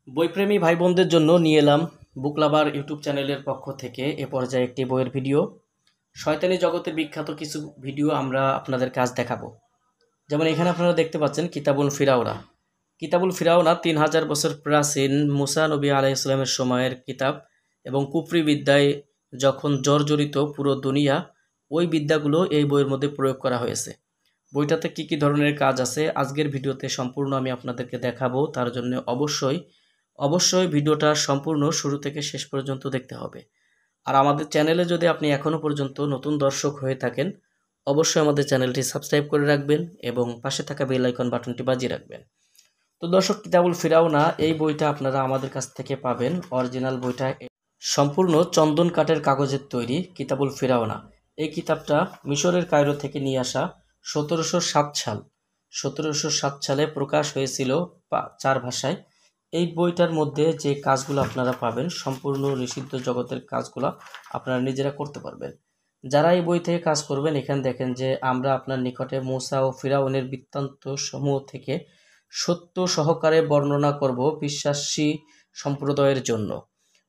বইপ্রেমী ভাই বোনদের জন্য নিয়ে এলাম বুক লাভার ইউটিউব চ্যানেলের পক্ষ থেকে এ পর্যায়ে একটি বইয়ের ভিডিও। শয়তানি জগতের বিখ্যাত কিছু ভিডিও আমরা আপনাদের কাজ দেখাবো। যেমন এখানে আপনারা দেখতে পাচ্ছেন কিতাবুল ফিরাউনা। কিতাবুল ফিরাউনা 3000 বছর প্রাচীন মুসা নবী আলাইহিস সালামের সময়ের কিতাব এবং কুফরি বিদ্যায় যখন জর্জরিত পুরো দুনিয়া, ওই বিদ্যাগুলো এই বইয়ের মধ্যে প্রয়োগ করা হয়েছে। বইটাতে কি কি ধরনের কাজ আছে আজকের ভিডিওতে সম্পূর্ণ আমি আপনাদেরকে দেখাবো। তার জন্য অবশ্যই ভিডিওটা সম্পূর্ণ শুরু থেকে শেষ পর্যন্ত দেখতে হবে। আর আমাদের চ্যানেলে যদি আপনি এখনও পর্যন্ত নতুন দর্শক হয়ে থাকেন, অবশ্যই আমাদের চ্যানেলটি সাবস্ক্রাইব করে রাখবেন এবং পাশে থাকা বেল আইকন বাটনটি বাজিয়ে রাখবেন। তো দর্শক, কিতাবুল ফিরাউনা এই বইটা আপনারা আমাদের কাছ থেকে পাবেন। অরিজিনাল বইটা সম্পূর্ণ চন্দন কাঠের কাগজের তৈরি। কিতাবুল ফিরাউনা এই কিতাবটা মিশরের কায়রো থেকে নিয়ে আসা 1707 সালে প্রকাশ হয়েছিল 4 ভাষায়। এই বইটার মধ্যে যে কাজগুলো আপনারা পাবেন সম্পূর্ণ নিষিদ্ধ জগতের কাজগুলো আপনারা নিজেরা করতে পারবেন। যারা এই বই থেকে কাজ করবেন, এখানে দেখেন যে আমরা আপনার নিকটে মূসা ও ফিরাউনের বৃত্তান্ত সমূহ থেকে সত্য সহকারে বর্ণনা করব বিশ্বাসী সম্প্রদায়ের জন্য।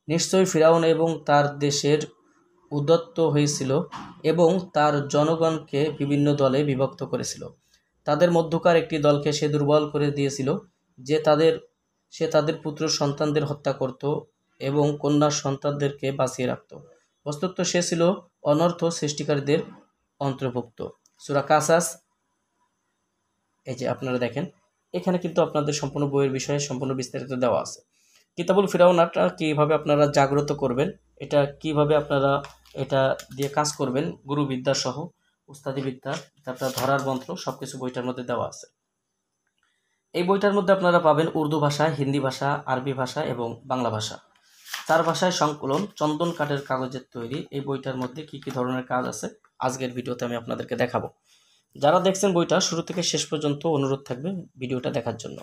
নিশ্চয়ই ফিরাউন এবং তার দেশের উদ্যত হয়েছিল এবং তার জনগণকে বিভিন্ন দলে বিভক্ত করেছিল। তাদের মধ্যকার একটি দলকে সে দুর্বল করে দিয়েছিল সে তাদের পুত্র সন্তানদের হত্যা করত এবং কন্যা সন্তানদেরকে বাঁচিয়ে রাখত। বস্তুত সে ছিল অনর্থ সৃষ্টিকারীদের অন্তর্ভুক্ত। সূরা কাসাস, এই যে আপনারা দেখেন এখানে কিন্তু আপনাদের সম্পূর্ণ বইয়ের বিষয়ে সম্পূর্ণ বিস্তারিত দেওয়া আছে। কিতাবুল ফিরাউনাটা কীভাবে আপনারা জাগ্রত করবেন, এটা কিভাবে আপনারা এটা দিয়ে কাজ করবেন, গুরুবিদ্যা সহ উস্তাদি বিদ্যা, তারপর ধরার মন্ত্র, সব কিছু বইটার মধ্যে দেওয়া আছে। এই বইটার মধ্যে আপনারা পাবেন উর্দু ভাষা, হিন্দি ভাষা, আরবি ভাষা এবং বাংলা ভাষা। 4 ভাষায় সংকলন, চন্দন কাঠের কাগজের তৈরি। এই বইটার মধ্যে কি কি ধরনের কাজ আছে আজকের ভিডিওতে আমি আপনাদেরকে দেখাবো। যারা দেখছেন বইটা শুরু থেকে শেষ পর্যন্ত অনুরোধ থাকবে ভিডিওটা দেখার জন্য।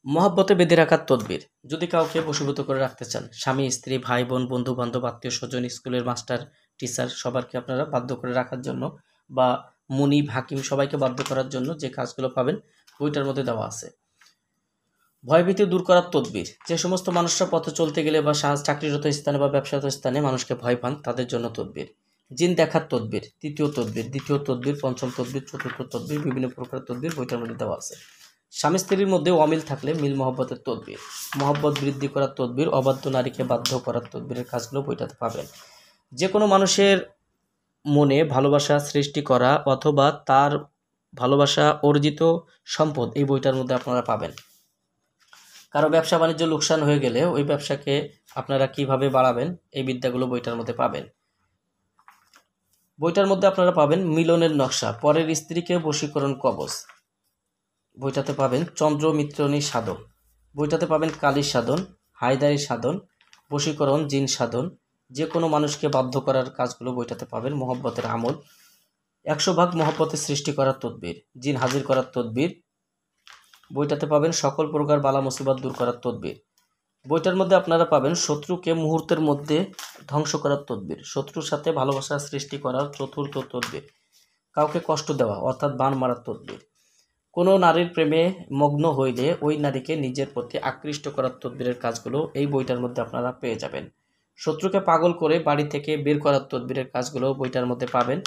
মহব্বতে বেঁধে রাখার তদবির। যদি কাউকে বশীভূত করে রাখতে চান, স্বামী, স্ত্রী, ভাই বোন, বন্ধু বান্ধব, আত্মীয় স্বজন, স্কুলের মাস্টার, টিচার, সবারকে আপনারা বাধ্য করে রাখার জন্য বা মুনিব, হাকিম সবাইকে বাধ্য করার জন্য যে কাজগুলো পাবেন বইটার মধ্যে দেওয়া আছে। ভয়ভীতি দূর করার তদবির। যে সমস্ত মানুষরা পথে চলতে গেলে বা চাকরিরত স্থানে বা ব্যবসারত স্থানে মানুষকে ভয় পান, তাদের জন্য তদবির। জিন দেখার তদবির, 3য় তদবির, 2য় তদবির, 5ম তদবির, 4র্থ তদবির, বিভিন্ন প্রকার তদবির বইটার মধ্যে দেওয়া আছে। স্বামী স্ত্রীর মধ্যে অমিল থাকলে মিল মহব্বতের তদবির, মহব্বত বৃদ্ধি করার তদবির, অবাধ্য নারীকে বাধ্য করার তদবিরের কাজগুলো বইটাতে পাবেন। যে কোনো মানুষের মনে ভালোবাসা সৃষ্টি করা অথবা তার ভালোবাসা অর্জিত সম্পদ এই বইটার মধ্যে আপনারা পাবেন। কারো ব্যবসা বাণিজ্য লোকসান হয়ে গেলে ওই ব্যবসাকে আপনারা কিভাবে বাড়াবেন এই বিদ্যাগুলো বইটার মধ্যে পাবেন। বইটার মধ্যে আপনারা পাবেন মিলনের নকশা, পরের স্ত্রীকে বশীকরণ কবচ। বইটাতে পাবেন চন্দ্র মিত্রণী সাধন। বইটাতে পাবেন কালী সাধন, হায়দারি সাধন, বশীকরণ, জিন সাধন। যে কোনো মানুষকে বাধ্য করার কাজগুলো বইটাতে পাবেন। মহব্বতের আমল, 100 ভাগ মহব্বতের সৃষ্টি করার তদবির, জিন হাজির করার তদবির। বইটাতে পাবেন সকল প্রকার বালা মুসিবত দূর করার তদবির। বইটার মধ্যে আপনারা পাবেন শত্রুকে মুহূর্তের মধ্যে ধ্বংস করার তদবির, শত্রুর সাথে ভালোবাসা সৃষ্টি করার 4র্থ তদবির, কাউকে কষ্ট দেওয়া অর্থাৎ বান মারার তদবির। কোনো নারীর প্রেমে মগ্ন হইলে ওই নারীকে নিজের প্রতি আকৃষ্ট করার তদবিরের কাজগুলো এই বইটার মধ্যে আপনারা পেয়ে যাবেন। শত্রুকে পাগল করে বাড়ি থেকে বের করার তদবিরের কাজগুলো বইটার মধ্যে পাবেন।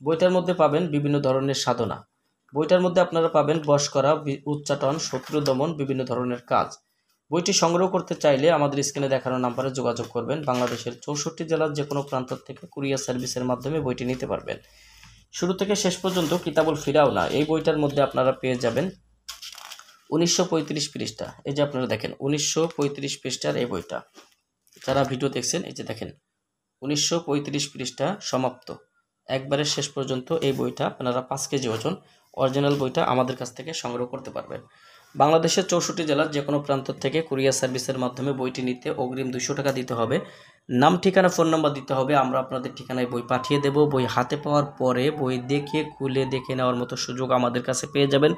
বইটার মধ্যে পাবেন বিভিন্ন ধরনের সাধনা। বইটার মধ্যে আপনারা পাবেন বশ করা, উচ্চাটন, শত্রু দমন, বিভিন্ন ধরনের কাজ। বইটি সংগ্রহ করতে চাইলে আমাদের স্ক্রিনে দেখানো নাম্বারে যোগাযোগ করবেন। বাংলাদেশের 64 জেলার যে কোনো প্রান্ত থেকে কুরিয়ার সার্ভিসের মাধ্যমে বইটি নিতে পারবেন। শুরু থেকে শেষ পর্যন্ত কিতাবুল ফিরাউনা এই বইটার মধ্যে আপনারা পেয়ে যাবেন 1935 পৃষ্ঠা। এই যে আপনারা দেখেন 1935 পৃষ্ঠার এই বইটা। যারা ভিডিও দেখছেন এই যে দেখেন 1935 পৃষ্ঠা সমাপ্ত। একবারে শেষ পর্যন্ত এই বইটা আপনারা 5 কেজি ওজন অরিজিনাল বইটা আমাদের কাছ থেকে সংগ্রহ করতে পারবেন। বাংলাদেশের 64 জেলার যে কোনো প্রান্ত থেকে কুরিয়ার সার্ভিসের মাধ্যমে বইটি নিতে অগ্রিম 200 টাকা দিতে হবে। নাম, ঠিকানা, ফোন নাম্বার দিতে হবে। আমরা আপনাদের ঠিকানায় বই পাঠিয়ে দেব। বই হাতে পাওয়ার পরে বই দেখে খুলে দেখে নেওয়ার মতো সুযোগ আমাদের কাছে পেয়ে যাবেন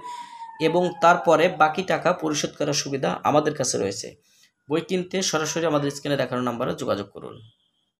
এবং তারপরে বাকি টাকা পরিশোধ করার সুবিধা আমাদের কাছে রয়েছে। বই কিনতে সরাসরি আমাদের স্ক্রিনে দেখানো নাম্বারে যোগাযোগ করুন।